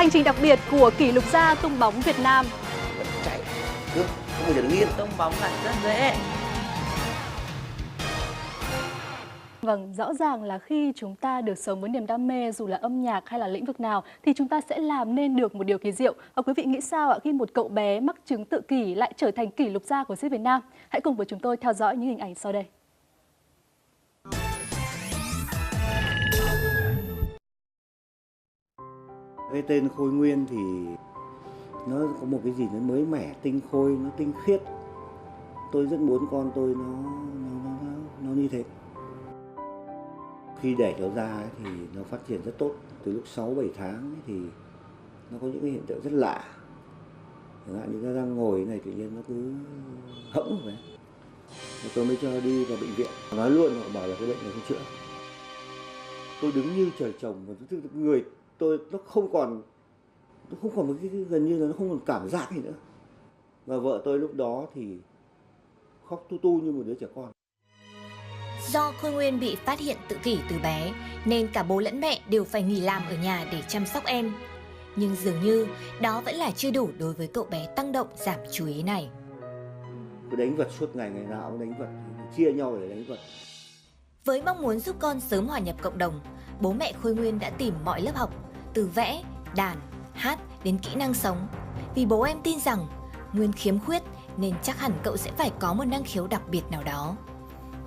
Hành trình đặc biệt của kỷ lục gia tung bóng Việt Nam. Vẫn chạy, cướp, không bao giờ đứng yên. Tung bóng là rất dễ. Vâng, rõ ràng là khi chúng ta được sống với niềm đam mê, dù là âm nhạc hay là lĩnh vực nào, thì chúng ta sẽ làm nên được một điều kỳ diệu. Và quý vị nghĩ sao ạ khi một cậu bé mắc chứng tự kỷ lại trở thành kỷ lục gia của siếc Việt Nam? Hãy cùng với chúng tôi theo dõi những hình ảnh sau đây. Cái tên Khôi Nguyên thì nó có một cái gì nó mới mẻ, tinh khôi, nó tinh khiết. Tôi rất muốn con tôi nó như thế. Khi đẻ cháu ra ấy, thì nó phát triển rất tốt. Từ lúc 6-7 tháng ấy, thì nó có những cái hiện tượng rất lạ. Chẳng hạn như nó đang ngồi này tự nhiên nó cứ hẫng vậy. Tôi mới cho đi vào bệnh viện. Nói luôn, họ bảo là cái bệnh này không chữa. Tôi đứng như trời trồng và người tôi nó không còn một cái gần như là nó không còn cảm giác gì nữa. Và vợ tôi lúc đó thì khóc tu tu như một đứa trẻ con. Do Khôi Nguyên bị phát hiện tự kỷ từ bé nên cả bố lẫn mẹ đều phải nghỉ làm ở nhà để chăm sóc em. Nhưng dường như đó vẫn là chưa đủ đối với cậu bé tăng động giảm chú ý này. Cứ đánh vật suốt ngày nào cũng đánh vật, chia nhau để đánh vật. Với mong muốn giúp con sớm hòa nhập cộng đồng, bố mẹ Khôi Nguyên đã tìm mọi lớp học, từ vẽ, đàn, hát đến kỹ năng sống. Vì bố em tin rằng Nguyên khiếm khuyết nên chắc hẳn cậu sẽ phải có một năng khiếu đặc biệt nào đó.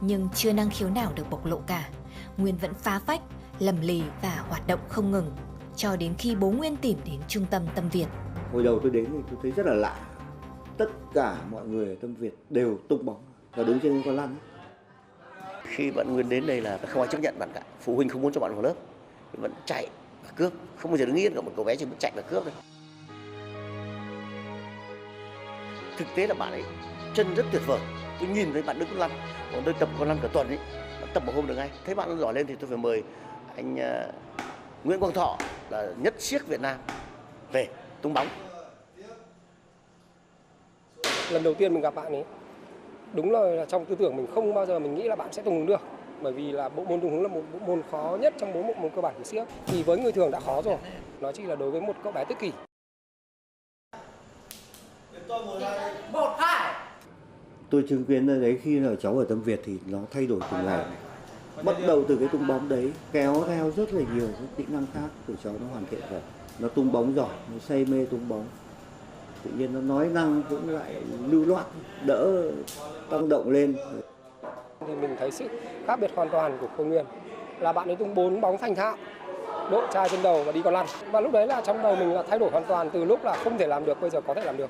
Nhưng chưa năng khiếu nào được bộc lộ cả. Nguyên vẫn phá phách, lầm lì và hoạt động không ngừng, cho đến khi bố Nguyên tìm đến trung tâm Tâm Việt. Hồi đầu tôi đến thì tôi thấy rất là lạ. Tất cả mọi người ở Tâm Việt đều tung bóng và đứng trên con lăn. Khi bạn Nguyên đến đây là không ai chấp nhận bạn cả. Phụ huynh không muốn cho bạn vào lớp. Vẫn chạy và cướp, không bao giờ đứng yên. Cả một cậu bé chỉ biết chạy và cướp thôi. Thực tế là bạn ấy chân rất tuyệt vời. Tôi nhìn thấy bạn đứng con lăn, còn tôi tập con lăn cả tuần ấy, tập một hôm được ngay. Thấy bạn giỏi lên thì tôi phải mời anh Nguyễn Quang Thọ là nhất siếc Việt Nam về tung bóng. Lần đầu tiên mình gặp bạn ấy, đúng là trong tư tưởng mình không bao giờ mình nghĩ là bạn sẽ tung hướng được. Bởi vì là bộ môn tung hướng là một bộ môn khó nhất trong 4 bộ môn cơ bản của siếc. Thì với người thường đã khó rồi, nó chỉ là đối với một cậu bé tự kỷ. Tôi chứng kiến ở đấy khi là cháu ở Tâm Việt thì nó thay đổi từng ngày. Bắt đầu từ cái tung bóng đấy, kéo theo rất là nhiều các kỹ năng khác của cháu nó hoàn thiện rồi. Nó tung bóng giỏi, nó say mê tung bóng. Tự nhiên nó nói năng cũng lại lưu loát, đỡ tăng động lên. Thì mình thấy sự khác biệt hoàn toàn của Khôi Nguyên là bạn ấy tung 4 bóng thành thạo, đội chai trên đầu và đi con lăn. Và lúc đấy là trong đầu mình là thay đổi hoàn toàn, từ lúc là không thể làm được bây giờ có thể làm được.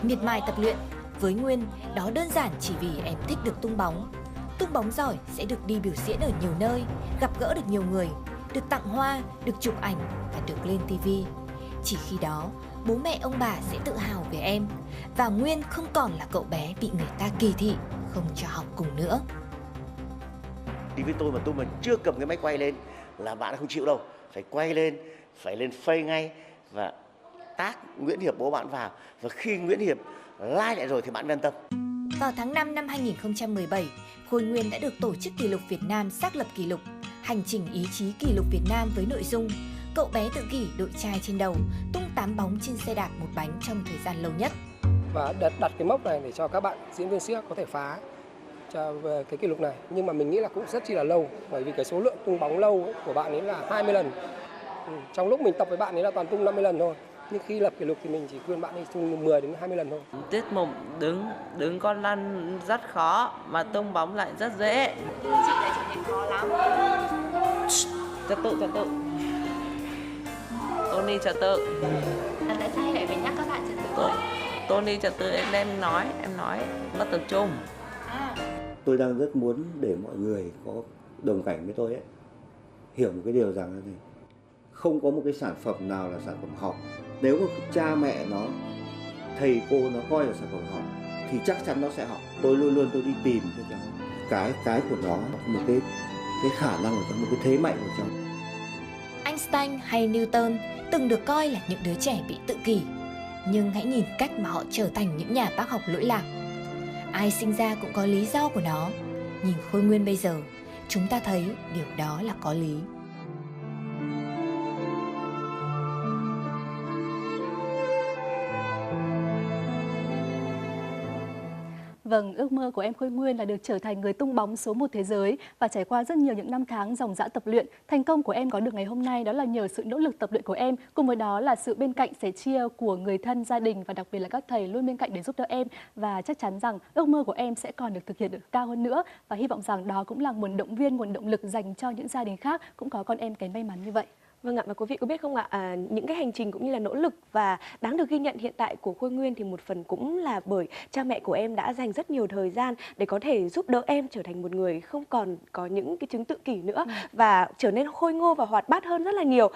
Miệt mài tập luyện, với Nguyên đó đơn giản chỉ vì em thích được tung bóng. Tung bóng giỏi sẽ được đi biểu diễn ở nhiều nơi, gặp gỡ được nhiều người, được tặng hoa, được chụp ảnh và được lên TV. Chỉ khi đó, bố mẹ ông bà sẽ tự hào về em và Nguyên không còn là cậu bé bị người ta kỳ thị, không cho học cùng nữa. Đi với tôi mà chưa cầm cái máy quay lên là bạn không chịu đâu. Phải quay lên, phải lên face ngay và tác Nguyễn Hiệp bố bạn vào. Và khi Nguyễn Hiệp like lại rồi thì bạn yên tâm. Vào tháng 5 năm 2017, Khôi Nguyên đã được Tổ chức Kỷ lục Việt Nam xác lập kỷ lục Hành trình ý chí kỷ lục Việt Nam với nội dung cậu bé tự kỷ đội chai trên đầu tung 8 bóng trên xe đạp một bánh trong thời gian lâu nhất. Và đặt cái mốc này để cho các bạn diễn viên siếc có thể phá cho về cái kỷ lục này. Nhưng mà mình nghĩ là cũng rất chi là lâu, bởi vì cái số lượng tung bóng lâu của bạn ấy là 20 lần. Trong lúc mình tập với bạn ấy là toàn tung 50 lần thôi. Nhưng khi lập kỷ lục thì mình chỉ khuyên bạn ấy tung 10 đến 20 lần thôi. Tiết mục đứng con lăn rất khó mà tung bóng lại rất dễ. Chị lại trở nên khó lắm. Trật tự. Tony trật tự. Tại sao lại phải nhắc các bạn trật tự? Tony trật tự em nói mất tập trung. Tôi đang rất muốn để mọi người có đồng cảnh với tôi ấy, hiểu một cái điều rằng là không có một cái sản phẩm nào là sản phẩm hỏng. Nếu mà cha mẹ nó, thầy cô nó coi là sản phẩm hỏng thì chắc chắn nó sẽ hỏng. Tôi luôn luôn tôi đi tìm cho cháu cái của nó, một cái khả năng của cháu, một cái thế mạnh của cháu. Einstein hay Newton từng được coi là những đứa trẻ bị tự kỷ, nhưng hãy nhìn cách mà họ trở thành những nhà bác học lỗi lạc. Ai sinh ra cũng có lý do của nó. Nhìn Khôi Nguyên bây giờ, chúng ta thấy điều đó là có lý. Vâng, ước mơ của em Khôi Nguyên là được trở thành người tung bóng số 1 thế giới và trải qua rất nhiều những năm tháng dòng dã tập luyện. Thành công của em có được ngày hôm nay đó là nhờ sự nỗ lực tập luyện của em, cùng với đó là sự bên cạnh sẻ chia của người thân, gia đình và đặc biệt là các thầy luôn bên cạnh để giúp đỡ em. Và chắc chắn rằng ước mơ của em sẽ còn được thực hiện được cao hơn nữa và hy vọng rằng đó cũng là nguồn động viên, nguồn động lực dành cho những gia đình khác cũng có con em kém may mắn như vậy. Vâng ạ, và quý vị có biết không ạ, những cái hành trình cũng như là nỗ lực và đáng được ghi nhận hiện tại của Khôi Nguyên thì một phần cũng là bởi cha mẹ của em đã dành rất nhiều thời gian để có thể giúp đỡ em trở thành một người không còn có những cái chứng tự kỷ nữa và trở nên khôi ngô và hoạt bát hơn rất là nhiều.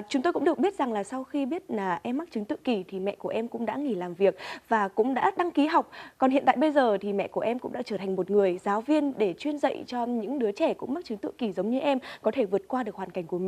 Chúng tôi cũng được biết rằng là sau khi biết là em mắc chứng tự kỷ thì mẹ của em cũng đã nghỉ làm việc và cũng đã đăng ký học. Còn hiện tại bây giờ thì mẹ của em cũng đã trở thành một người giáo viên để chuyên dạy cho những đứa trẻ cũng mắc chứng tự kỷ giống như em có thể vượt qua được hoàn cảnh của mình.